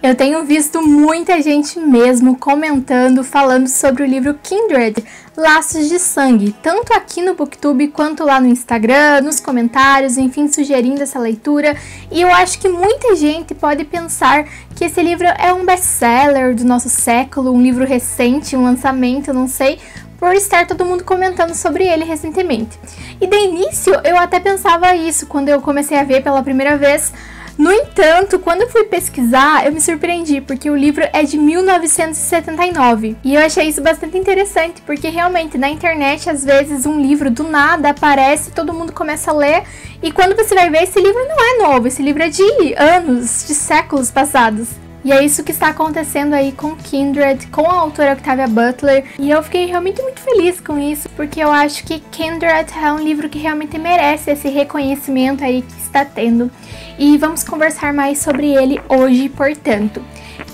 Eu tenho visto muita gente mesmo comentando, falando sobre o livro Kindred, Laços de Sangue, tanto aqui no Booktube quanto lá no Instagram, nos comentários, enfim, sugerindo essa leitura. E eu acho que muita gente pode pensar que esse livro é um best-seller do nosso século, um livro recente, um lançamento, não sei, por estar todo mundo comentando sobre ele recentemente. E de início eu até pensava isso quando eu comecei a ver pela primeira vez. No entanto, quando eu fui pesquisar, eu me surpreendi, porque o livro é de 1979. E eu achei isso bastante interessante, porque realmente na internet, às vezes, um livro do nada aparece, todo mundo começa a ler, e quando você vai ver, esse livro não é novo, esse livro é de anos, de séculos passados. E é isso que está acontecendo aí com Kindred, com a autora Octavia Butler. E eu fiquei realmente muito feliz com isso, porque eu acho que Kindred é um livro que realmente merece esse reconhecimento aí que está tendo. E vamos conversar mais sobre ele hoje, portanto.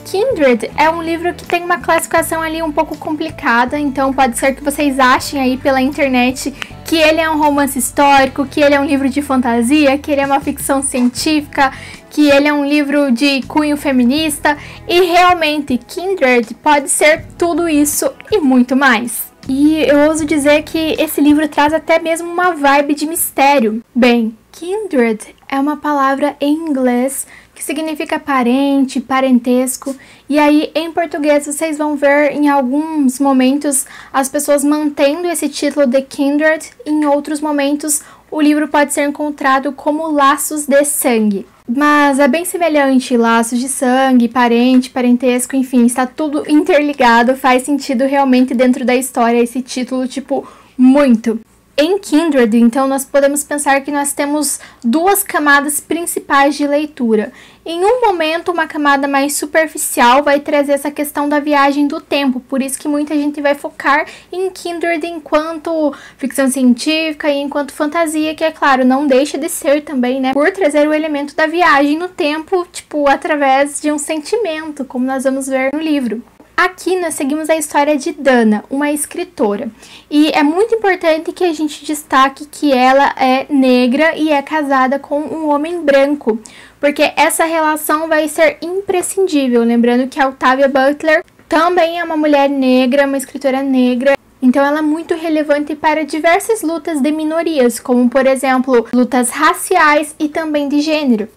Kindred é um livro que tem uma classificação ali um pouco complicada, então pode ser que vocês achem aí pela internet que ele é um romance histórico, que ele é um livro de fantasia, que ele é uma ficção científica, que ele é um livro de cunho feminista, e realmente Kindred pode ser tudo isso e muito mais. E eu ouso dizer que esse livro traz até mesmo uma vibe de mistério. Bem, Kindred é uma palavra em inglês que significa parente, parentesco, e aí em português vocês vão ver em alguns momentos as pessoas mantendo esse título de Kindred, e em outros momentos o livro pode ser encontrado como Laços de Sangue. Mas é bem semelhante, laços de sangue, parente, parentesco, enfim, está tudo interligado, faz sentido realmente dentro da história esse título, tipo, muito. Em Kindred, então, nós podemos pensar que nós temos duas camadas principais de leitura. Em um momento, uma camada mais superficial vai trazer essa questão da viagem do tempo, por isso que muita gente vai focar em Kindred enquanto ficção científica e enquanto fantasia, que é claro, não deixa de ser também, né, por trazer o elemento da viagem no tempo, tipo, através de um sentimento, como nós vamos ver no livro. Aqui nós seguimos a história de Dana, uma escritora, e é muito importante que a gente destaque que ela é negra e é casada com um homem branco, porque essa relação vai ser imprescindível, lembrando que a Octavia Butler também é uma mulher negra, uma escritora negra, então ela é muito relevante para diversas lutas de minorias, como por exemplo, lutas raciais e também de gênero.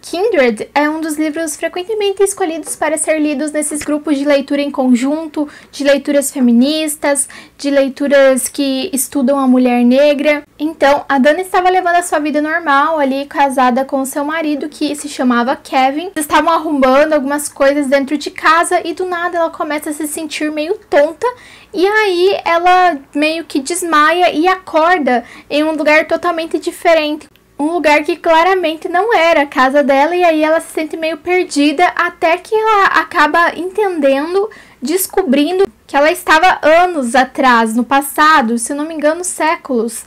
Kindred é um dos livros frequentemente escolhidos para ser lidos nesses grupos de leitura em conjunto, de leituras feministas, de leituras que estudam a mulher negra. Então, a Dana estava levando a sua vida normal ali, casada com seu marido, que se chamava Kevin. Eles estavam arrumando algumas coisas dentro de casa e do nada ela começa a se sentir meio tonta. E aí ela meio que desmaia e acorda em um lugar totalmente diferente. Um lugar que claramente não era a casa dela, e aí ela se sente meio perdida, até que ela acaba entendendo, descobrindo que ela estava anos atrás, no passado, se eu não me engano, séculos.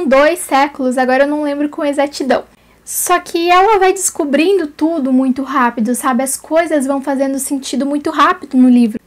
2 séculos, agora eu não lembro com exatidão. Só que ela vai descobrindo tudo muito rápido, sabe? As coisas vão fazendo sentido muito rápido no livro.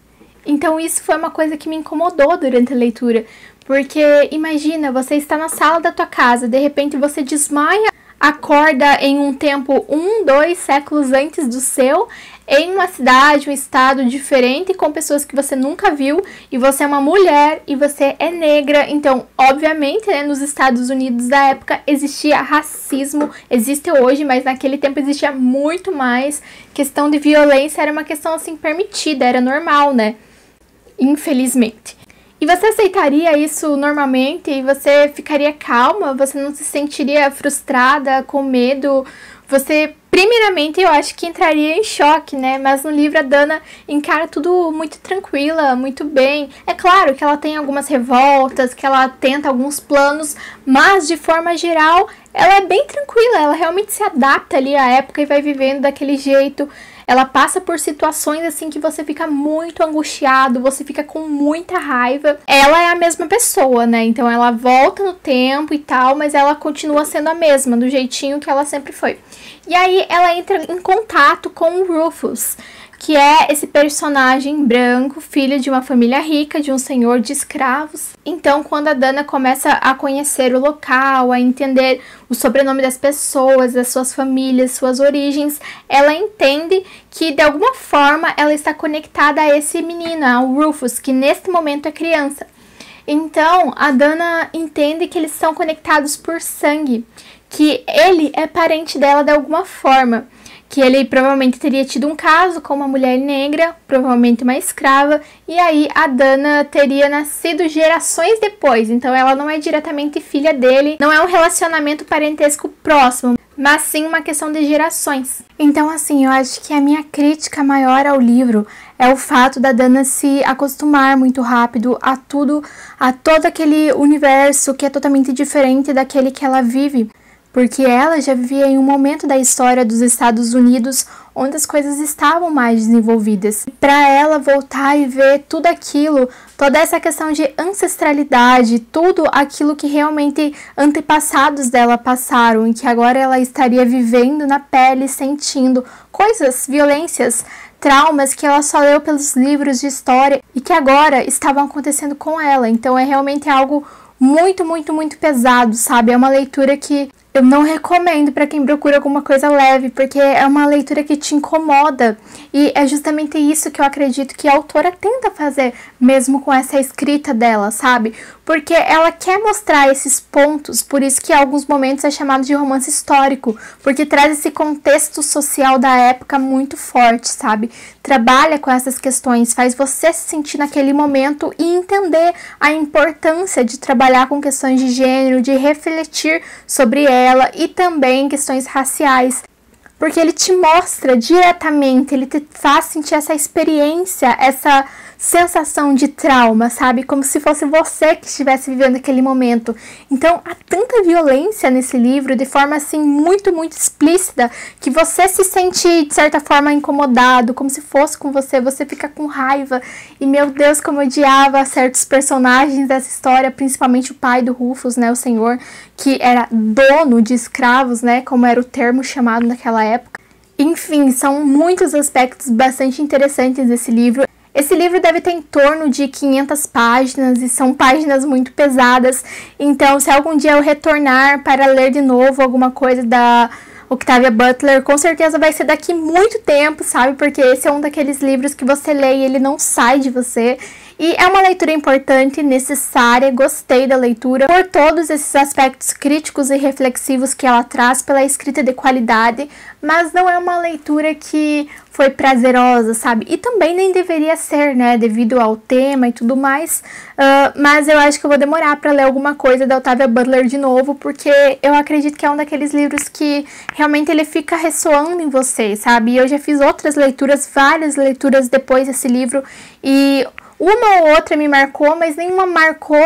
Então isso foi uma coisa que me incomodou durante a leitura. Porque imagina, você está na sala da tua casa, de repente você desmaia, acorda em um tempo 2 séculos antes do seu, em uma cidade, um estado diferente, com pessoas que você nunca viu, e você é uma mulher, e você é negra. Então, obviamente, né, nos Estados Unidos da época existia racismo, existe hoje, mas naquele tempo existia muito mais. Questão de violência era uma questão assim permitida, era normal, né? Infelizmente. E você aceitaria isso normalmente? E você ficaria calma? Você não se sentiria frustrada, com medo? Você, primeiramente, eu acho que entraria em choque, né? Mas no livro a Dana encara tudo muito tranquila, muito bem. É claro que ela tem algumas revoltas, que ela tenta alguns planos, mas de forma geral ela é bem tranquila. Ela realmente se adapta ali à época e vai vivendo daquele jeito. Ela passa por situações assim que você fica muito angustiado, você fica com muita raiva. Ela é a mesma pessoa, né? Então ela volta no tempo e tal, mas ela continua sendo a mesma, do jeitinho que ela sempre foi. E aí ela entra em contato com o Rufus, que é esse personagem branco, filho de uma família rica, de um senhor de escravos. Então, quando a Dana começa a conhecer o local, a entender o sobrenome das pessoas, das suas famílias, suas origens, ela entende que, de alguma forma, ela está conectada a esse menino, ao Rufus, que neste momento é criança. Então, a Dana entende que eles são conectados por sangue, que ele é parente dela de alguma forma, que ele provavelmente teria tido um caso com uma mulher negra, provavelmente uma escrava, e aí a Dana teria nascido gerações depois, então ela não é diretamente filha dele, não é um relacionamento parentesco próximo, mas sim uma questão de gerações. Então, assim, eu acho que a minha crítica maior ao livro é o fato da Dana se acostumar muito rápido a tudo, a todo aquele universo que é totalmente diferente daquele que ela vive. Porque ela já vivia em um momento da história dos Estados Unidos onde as coisas estavam mais desenvolvidas. Para ela voltar e ver tudo aquilo, toda essa questão de ancestralidade, tudo aquilo que realmente antepassados dela passaram e que agora ela estaria vivendo na pele, sentindo coisas, violências, traumas que ela só leu pelos livros de história e que agora estavam acontecendo com ela. Então é realmente algo muito, muito, muito pesado, sabe? É uma leitura que eu não recomendo para quem procura alguma coisa leve, porque é uma leitura que te incomoda. E é justamente isso que eu acredito que a autora tenta fazer, mesmo com essa escrita dela, sabe? Porque ela quer mostrar esses pontos, por isso que em alguns momentos é chamado de romance histórico, porque traz esse contexto social da época muito forte, sabe? Trabalha com essas questões, faz você se sentir naquele momento e entender a importância de trabalhar com questões de gênero, de refletir sobre ela e também questões raciais. Porque ele te mostra diretamente, ele te faz sentir essa experiência, essa sensação de trauma, sabe? Como se fosse você que estivesse vivendo aquele momento. Então, há tanta violência nesse livro, de forma assim, muito, muito explícita, que você se sente, de certa forma, incomodado, como se fosse com você, você fica com raiva. E, meu Deus, como eu odiava certos personagens dessa história, principalmente o pai do Rufus, né, o senhor, que era dono de escravos, né, como era o termo chamado naquela época. Enfim, são muitos aspectos bastante interessantes desse livro. Esse livro deve ter em torno de 500 páginas e são páginas muito pesadas. Então, se algum dia eu retornar para ler de novo alguma coisa da Octavia Butler, com certeza vai ser daqui muito tempo, sabe? Porque esse é um daqueles livros que você lê e ele não sai de você. E é uma leitura importante, necessária, gostei da leitura por todos esses aspectos críticos e reflexivos que ela traz, pela escrita de qualidade, mas não é uma leitura que foi prazerosa, sabe? E também nem deveria ser, né, devido ao tema e tudo mais, mas eu acho que eu vou demorar para ler alguma coisa da Octavia Butler de novo, porque eu acredito que é um daqueles livros que realmente ele fica ressoando em você, sabe? E eu já fiz outras leituras, várias leituras depois desse livro, e uma ou outra me marcou, mas nenhuma marcou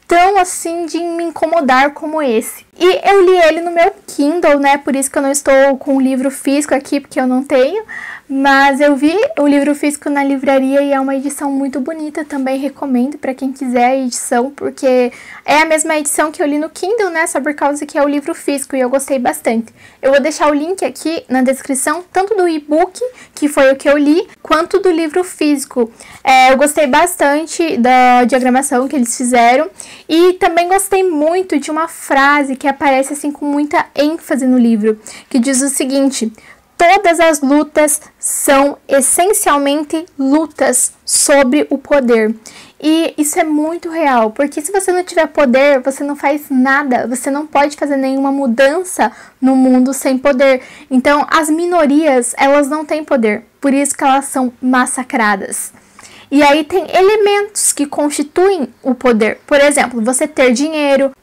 tão assim de me incomodar como esse. E eu li ele no meu Kindle, né? Por isso que eu não estou com o livro físico aqui, porque eu não tenho. Mas eu vi o livro físico na livraria e é uma edição muito bonita, também recomendo para quem quiser a edição, porque é a mesma edição que eu li no Kindle, né, só por causa que é o livro físico e eu gostei bastante. Eu vou deixar o link aqui na descrição, tanto do e-book, que foi o que eu li, quanto do livro físico. Eu gostei bastante da diagramação que eles fizeram e também gostei muito de uma frase que aparece assim com muita ênfase no livro, que diz o seguinte: todas as lutas são essencialmente lutas sobre o poder. E isso é muito real, porque se você não tiver poder, você não faz nada, você não pode fazer nenhuma mudança no mundo sem poder. Então, as minorias, elas não têm poder, por isso que elas são massacradas. E aí tem elementos que constituem o poder. Por exemplo, você ter dinheiro.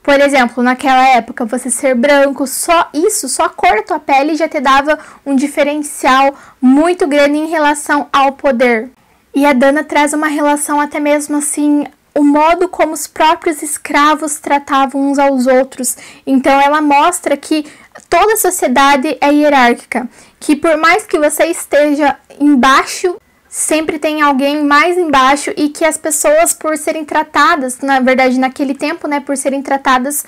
Por exemplo, naquela época, você ser branco, só isso, só a cor da tua pele já te dava um diferencial muito grande em relação ao poder. E a Dana traz uma relação até mesmo assim, o modo como os próprios escravos tratavam uns aos outros. Então ela mostra que toda a sociedade é hierárquica, que por mais que você esteja embaixo, sempre tem alguém mais embaixo e que as pessoas, por serem tratadas, na verdade, naquele tempo, né, por serem tratadas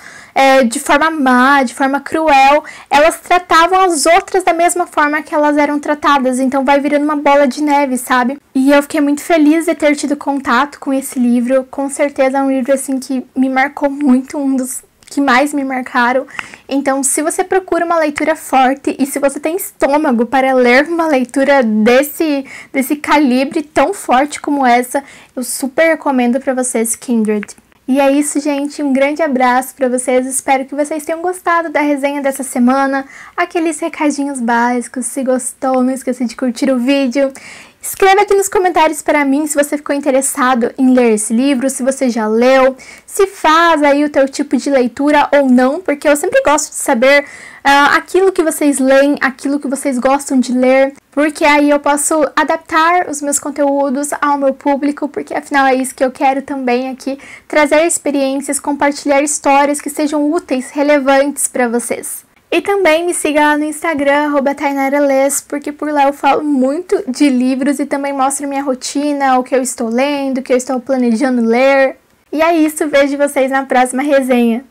de forma má, de forma cruel, elas tratavam as outras da mesma forma que elas eram tratadas, então vai virando uma bola de neve, sabe? E eu fiquei muito feliz de ter tido contato com esse livro, com certeza é um livro, assim, que me marcou muito, um dos que mais me marcaram. Então, se você procura uma leitura forte e se você tem estômago para ler uma leitura desse calibre tão forte como essa, eu super recomendo para vocês Kindred. E é isso, gente. Um grande abraço para vocês. Espero que vocês tenham gostado da resenha dessa semana. Aqueles recadinhos básicos. Se gostou, não esqueça de curtir o vídeo. Escreva aqui nos comentários para mim se você ficou interessado em ler esse livro, se você já leu, se faz aí o teu tipo de leitura ou não, porque eu sempre gosto de saber aquilo que vocês leem, aquilo que vocês gostam de ler, porque aí eu posso adaptar os meus conteúdos ao meu público, porque afinal é isso que eu quero também aqui, trazer experiências, compartilhar histórias que sejam úteis, relevantes para vocês. E também me siga lá no Instagram, @tainarales, porque por lá eu falo muito de livros e também mostro minha rotina, o que eu estou lendo, o que eu estou planejando ler. E é isso, vejo vocês na próxima resenha.